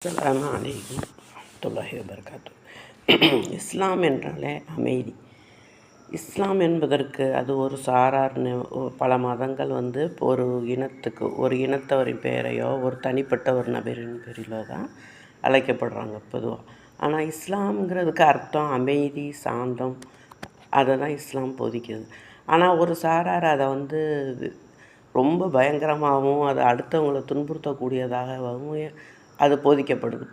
அஸ்ஸலாமு அலைக்கும் வரஹ்மத்துல்லாஹி வபரகாத்துஹு. இஸ்லாம் என்றாலே அமைதி. இஸ்லாம் என்பதற்கு அது ஒரு சாரார்னு பல மதங்கள் ஒரு இனத்துக்கு ஒரு இனத்தவரின் பெயரையோ ஒரு தனிப்பட்ட ஒரு நபரின் பேரிலோ தான் அழைக்கப்படுறாங்க பொதுவாக. ஆனால் இஸ்லாம்ங்கிறதுக்கு அர்த்தம் அமைதி, சாந்தம். அதை தான் இஸ்லாம் போதிக்குது. ஆனால் ஒரு சாரார் அதை ரொம்ப பயங்கரமாகவும் அதை அடுத்தவங்களை துன்புறுத்தக்கூடியதாகவும் அது போதிக்கப்படுது.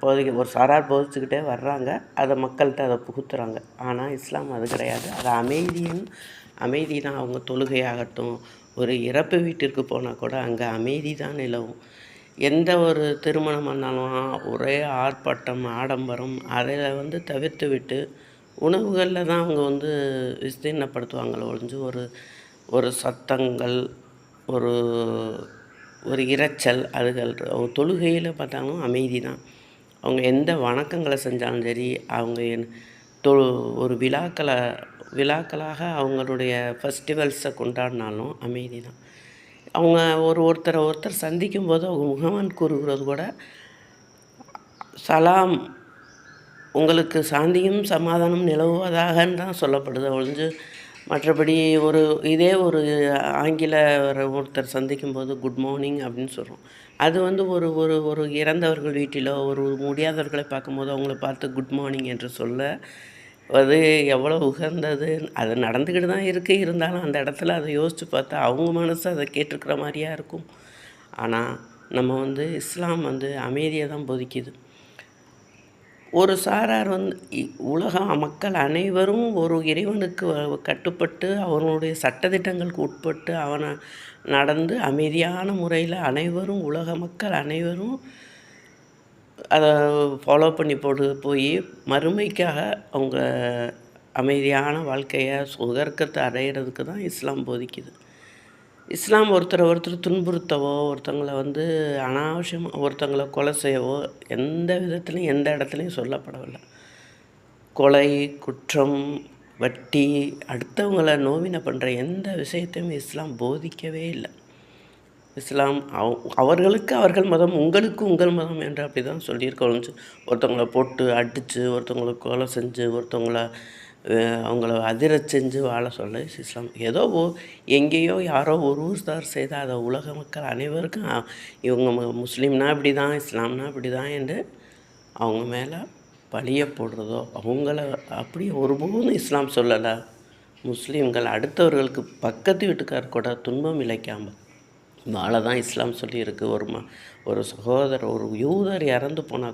ஒரு சாரார் போதிச்சுக்கிட்டே வர்றாங்க, அதை மக்கள்கிட்ட அதை புகுத்துறாங்க. ஆனால் இஸ்லாம் அது கிடையாது. அது அமைதி தான். அவங்க தொழுகையாகட்டும், ஒரு இறப்பு வீட்டிற்கு போனால் கூட அங்கே அமைதி தான் நிலவும். எந்த ஒரு திருமணம் பண்ணாலும் ஒரே ஆர்ப்பாட்டம், ஆடம்பரம் அதில் தவிர்த்து விட்டு உணவுகளில் தான் அவங்க விஸ்தீர்ணப்படுத்துவாங்களே ஒழிஞ்சு ஒரு சத்தங்கள், ஒரு ஒரு இரைச்சல் அதுகள் தொழுகையில் பார்த்தாலும் அமைதி தான். அவங்க எந்த வணக்கங்களை செஞ்சாலும் சரி, அவங்க ஒரு விழாக்களாக அவங்களுடைய ஃபெஸ்டிவல்ஸை கொண்டாடினாலும் அமைதி தான். அவங்க ஒருத்தர் சந்திக்கும்போது அவங்க முகமன் கூறுகிறது கூட சலாம், உங்களுக்கு சாந்தியும் சமாதானம் நிலவுவதாகன்னு தான் சொல்லப்படுது ஒழிஞ்சு மற்றபடி இதே ஒரு ஆங்கில ஒருத்தர் சந்திக்கும்போது குட் மார்னிங் அப்படின்னு சொல்கிறோம். அது ஒரு ஒரு ஒரு இறந்தவர்கள் வீட்டிலோ ஒரு முடியாதவர்களை பார்க்கும்போது அவங்கள பார்த்து குட் மார்னிங் என்று சொல்ல அது எவ்வளோ உகந்தது. அது நடந்துக்கிட்டு தான் இருக்குது. இருந்தாலும் அந்த இடத்துல அதை யோசித்து பார்த்தா அவங்க மனசு அதை கேட்டிருக்கிற மாதிரியா இருக்கும். ஆனால் நம்ம இஸ்லாம் அமைதியை தான் போதிக்குது. ஒரு சாரார் உலக மக்கள் அனைவரும் ஒரு இறைவனுக்கு கட்டுப்பட்டு அவனுடைய சட்டதிட்டங்களுக்கு உட்பட்டு அவனை நடந்து அமைதியான முறையில் அனைவரும் உலக மக்கள் அனைவரும் அதை ஃபாலோ பண்ணி போய் மறுமைக்காக அவங்க அமைதியான வாழ்க்கையை சுகர்க்கத்தை அடையிறதுக்கு தான் இஸ்லாம் போதிக்குது. இஸ்லாம் ஒருத்தர் துன்புறுத்தவோ ஒருத்தங்களை அனாவசியமாக ஒருத்தங்களை கொலை செய்யவோ எந்த விதத்துலையும் எந்த இடத்துலையும் சொல்லப்படவில்லை. கொலை, குற்றம், வட்டி, அடுத்தவங்களை நோவினை பண்ணுற எந்த விஷயத்தையும் இஸ்லாம் போதிக்கவே இல்லை. இஸ்லாம் அவர்களுக்கு அவர்கள் மதம், உங்களுக்கு உங்கள் மதம் என்று அப்படி தான் சொல்லியிருக்க. ஒருத்தவங்களை போட்டு அடித்து, ஒருத்தவங்களை கொலை செஞ்சு, அவங்கள அதிரச் செஞ்சு வாழ சொல்ல இஸ்லாம். ஏதோ எங்கேயோ யாரோ ஒரு ஊர்தார் செய்த அதை உலக மக்கள் அனைவருக்கும் இவங்க முஸ்லீம்னா இப்படி தான், இஸ்லாம்னா இப்படி தான் என்று அவங்க மேலே பழிய போடுறதோ அவங்கள அப்படி ஒருபோதும் இஸ்லாம் சொல்லலை. முஸ்லீம்கள் அடுத்தவர்களுக்கு பக்கத்து வீட்டுக்கார் கூட துன்பம் இழைக்காமல் வாழ தான் இஸ்லாம் சொல்லியிருக்கு. ஒரு சகோதரர் ஒரு யூதர் இறந்து போனால்